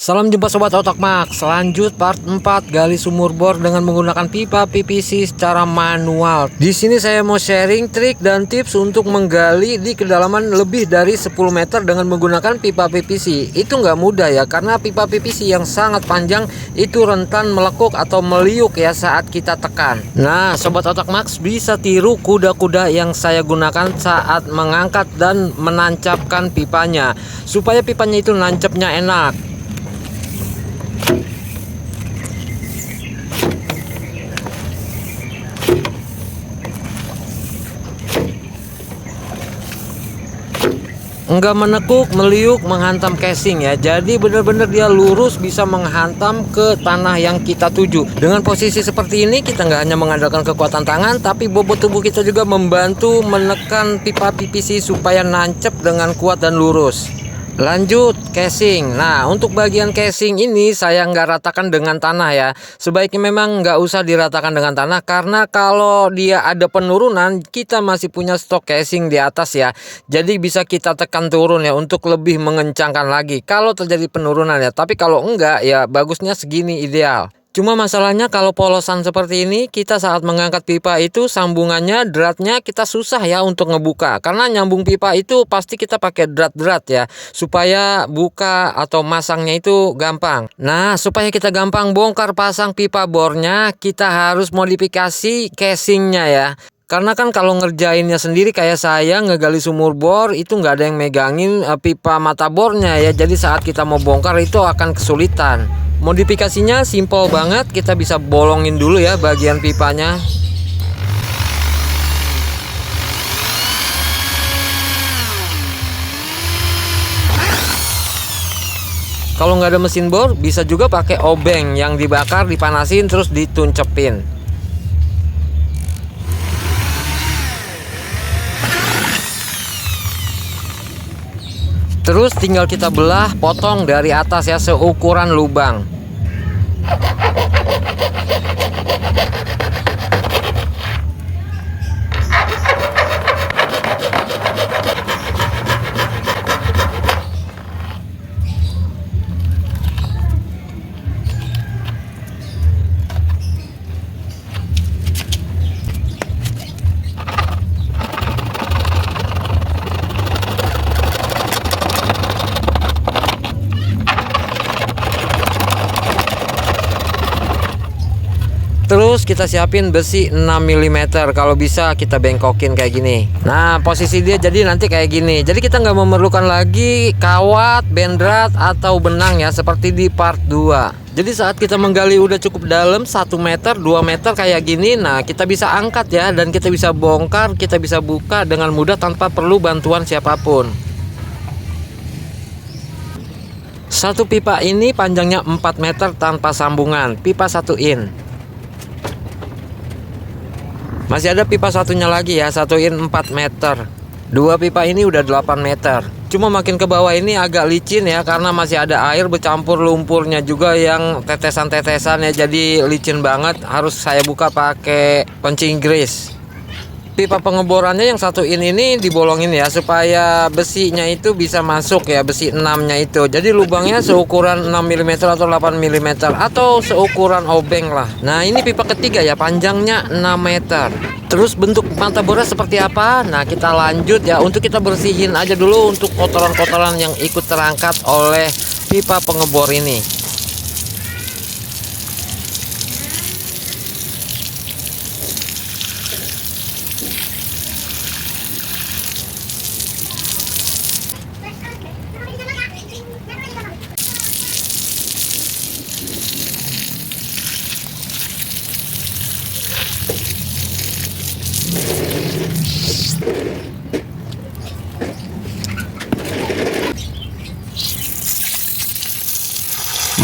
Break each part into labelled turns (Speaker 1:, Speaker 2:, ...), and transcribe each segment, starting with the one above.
Speaker 1: Salam jumpa sobat otak Max. Lanjut part 4 gali sumur bor dengan menggunakan pipa PVC secara manual. Di sini saya mau sharing trik dan tips untuk menggali di kedalaman lebih dari 10 meter dengan menggunakan pipa PVC. Itu nggak mudah ya, karena pipa PVC yang sangat panjang itu rentan melekuk atau meliuk ya saat kita tekan. Nah, sobat otak Max bisa tiru kuda-kuda yang saya gunakan saat mengangkat dan menancapkan pipanya, supaya pipanya itu nancapnya enak. Enggak menekuk, meliuk, menghantam casing ya. Jadi benar-benar dia lurus, bisa menghantam ke tanah yang kita tuju. Dengan posisi seperti ini kita nggak hanya mengandalkan kekuatan tangan, tapi bobot tubuh kita juga membantu menekan pipa PVC supaya nancep dengan kuat dan lurus. Lanjut casing. Nah, untuk bagian casing ini saya nggak ratakan dengan tanah ya. Sebaiknya memang nggak usah diratakan dengan tanah, karena kalau dia ada penurunan kita masih punya stok casing di atas ya. Jadi bisa kita tekan turun ya untuk lebih mengencangkan lagi kalau terjadi penurunan ya. Tapi kalau enggak ya bagusnya segini ideal. Cuma masalahnya kalau polosan seperti ini, kita saat mengangkat pipa itu sambungannya, dratnya kita susah ya untuk ngebuka. Karena nyambung pipa itu pasti kita pakai drat-drat ya, supaya buka atau masangnya itu gampang. Nah, supaya kita gampang bongkar pasang pipa bornya, kita harus modifikasi casingnya ya. Karena kan kalau ngerjainnya sendiri kayak saya ngegali sumur bor itu nggak ada yang megangin pipa mata bornya ya. Jadi saat kita mau bongkar itu akan kesulitan. Modifikasinya simple banget, kita bisa bolongin dulu ya bagian pipanya. Kalau nggak ada mesin bor bisa juga pakai obeng yang dibakar, dipanasin terus dituncepin. Terus tinggal kita belah, potong dari atas ya seukuran lubang. Terus kita siapin besi 6 mm, kalau bisa kita bengkokin kayak gini. Nah, posisi dia jadi nanti kayak gini. Jadi kita nggak memerlukan lagi kawat, bendrat atau benang ya seperti di part 2. Jadi saat kita menggali udah cukup dalam 1 meter, 2 meter kayak gini, nah kita bisa angkat ya, dan kita bisa bongkar, kita bisa buka dengan mudah tanpa perlu bantuan siapapun. Satu pipa ini panjangnya 4 meter tanpa sambungan, pipa 1 in. Masih ada pipa satunya lagi ya, 1 in 4 meter. Dua pipa ini udah 8 meter. Cuma makin ke bawah ini agak licin ya, karena masih ada air bercampur lumpurnya juga yang tetesan-tetesan ya, jadi licin banget. Harus saya buka pakai punching grease. Pipa pengeborannya yang 1 in ini dibolongin ya, supaya besinya itu bisa masuk ya, besi 6-nya itu. Jadi lubangnya seukuran 6 mm atau 8 mm atau seukuran obeng lah. Nah, ini pipa ketiga ya, panjangnya 6 meter. Terus bentuk mata bornya seperti apa? Nah, kita lanjut ya, untuk kita bersihin aja dulu untuk kotoran-kotoran yang ikut terangkat oleh pipa pengebor ini.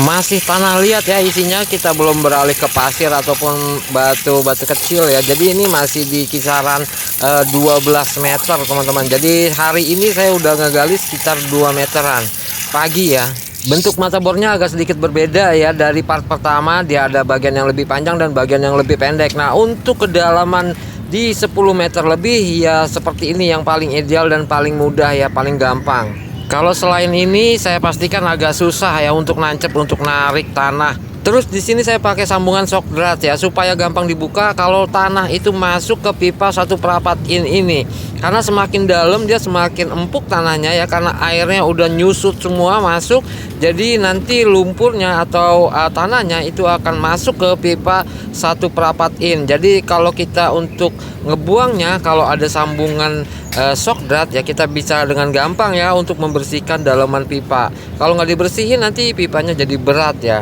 Speaker 1: Masih tanah liat ya isinya, kita belum beralih ke pasir ataupun batu-batu kecil ya. Jadi ini masih di kisaran 12 meter teman-teman. Jadi hari ini saya udah ngegali sekitar 2 meteran pagi ya. Bentuk mata bornya agak sedikit berbeda ya, dari part pertama dia ada bagian yang lebih panjang dan bagian yang lebih pendek. Nah, untuk kedalaman di 10 meter lebih ya seperti ini yang paling ideal dan paling mudah ya, paling gampang. Kalau selain ini saya pastikan agak susah ya untuk nancep, untuk narik tanah. Terus di sini saya pakai sambungan shock drat ya supaya gampang dibuka kalau tanah itu masuk ke pipa 1/4 in ini. Karena semakin dalam dia semakin empuk tanahnya ya, karena airnya udah nyusut semua masuk. Jadi nanti lumpurnya atau tanahnya itu akan masuk ke pipa 1/4 in. Jadi kalau kita untuk ngebuangnya, kalau ada sambungan shock drat ya, kita bisa dengan gampang ya untuk membersihkan dalaman pipa. Kalau nggak dibersihin nanti pipanya jadi berat ya.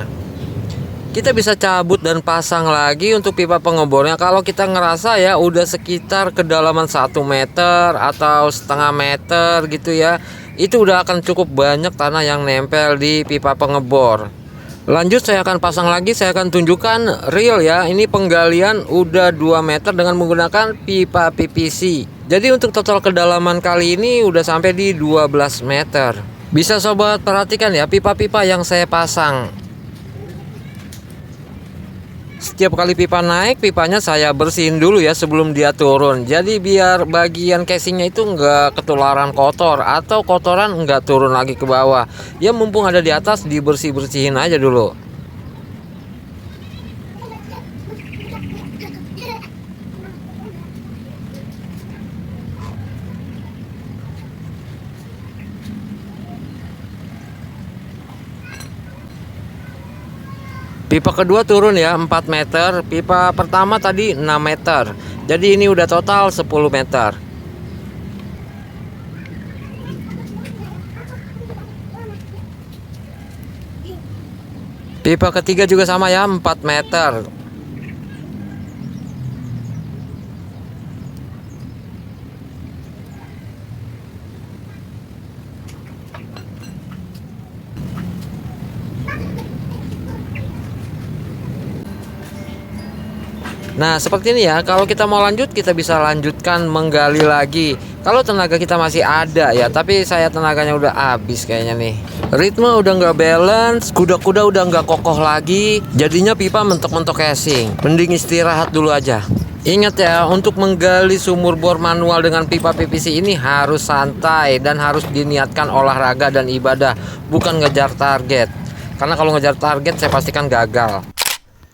Speaker 1: Kita bisa cabut dan pasang lagi untuk pipa pengebornya kalau kita ngerasa ya udah sekitar kedalaman 1 meter atau setengah meter gitu ya. Itu udah akan cukup banyak tanah yang nempel di pipa pengebor. Lanjut saya akan pasang lagi, saya akan tunjukkan real ya. Ini penggalian udah 2 meter dengan menggunakan pipa PVC. Jadi untuk total kedalaman kali ini udah sampai di 12 meter. Bisa sobat perhatikan ya pipa-pipa yang saya pasang. Setiap kali pipa naik, pipanya saya bersihin dulu ya sebelum dia turun. Jadi biar bagian casingnya itu nggak ketularan kotor atau kotoran nggak turun lagi ke bawah. Ya mumpung ada di atas, dibersih-bersihin aja dulu. Pipa kedua turun ya 4 meter. Pipa pertama tadi 6 meter. Jadi ini udah total 10 meter. Pipa ketiga juga sama ya 4 meter. Nah seperti ini ya, kalau kita mau lanjut kita bisa lanjutkan menggali lagi kalau tenaga kita masih ada ya, tapi saya tenaganya udah habis kayaknya nih. Ritme udah nggak balance, kuda-kuda udah nggak kokoh lagi, jadinya pipa mentok-mentok casing. Mending istirahat dulu aja. Ingat ya, untuk menggali sumur bor manual dengan pipa PVC ini harus santai dan harus diniatkan olahraga dan ibadah, bukan ngejar target. Karena kalau ngejar target saya pastikan gagal.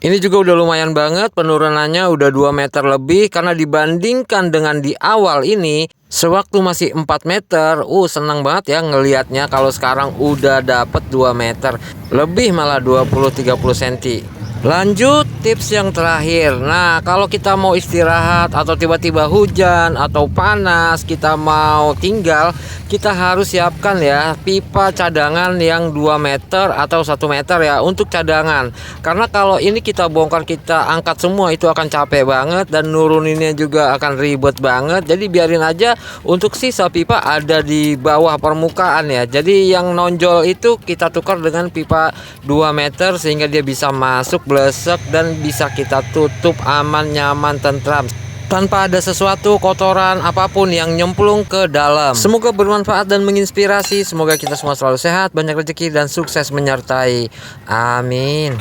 Speaker 1: Ini juga udah lumayan banget, penurunannya udah 2 meter lebih. Karena dibandingkan dengan di awal ini, sewaktu masih 4 meter, senang banget ya ngelihatnya kalau sekarang udah dapet 2 meter lebih, malah 20-30 cm. Lanjut tips yang terakhir. Nah kalau kita mau istirahat atau tiba-tiba hujan atau panas, kita mau tinggal, kita harus siapkan ya pipa cadangan yang 2 meter atau 1 meter ya untuk cadangan. Karena kalau ini kita bongkar, kita angkat semua, itu akan capek banget dan nuruninnya juga akan ribet banget. Jadi biarin aja untuk sisa pipa ada di bawah permukaan ya. Jadi yang nonjol itu kita tukar dengan pipa 2 meter sehingga dia bisa masuk blesek dan bisa kita tutup aman, nyaman, tentram tanpa ada sesuatu kotoran apapun yang nyemplung ke dalam. Semoga bermanfaat dan menginspirasi. Semoga kita semua selalu sehat, banyak rezeki dan sukses menyertai. Amin.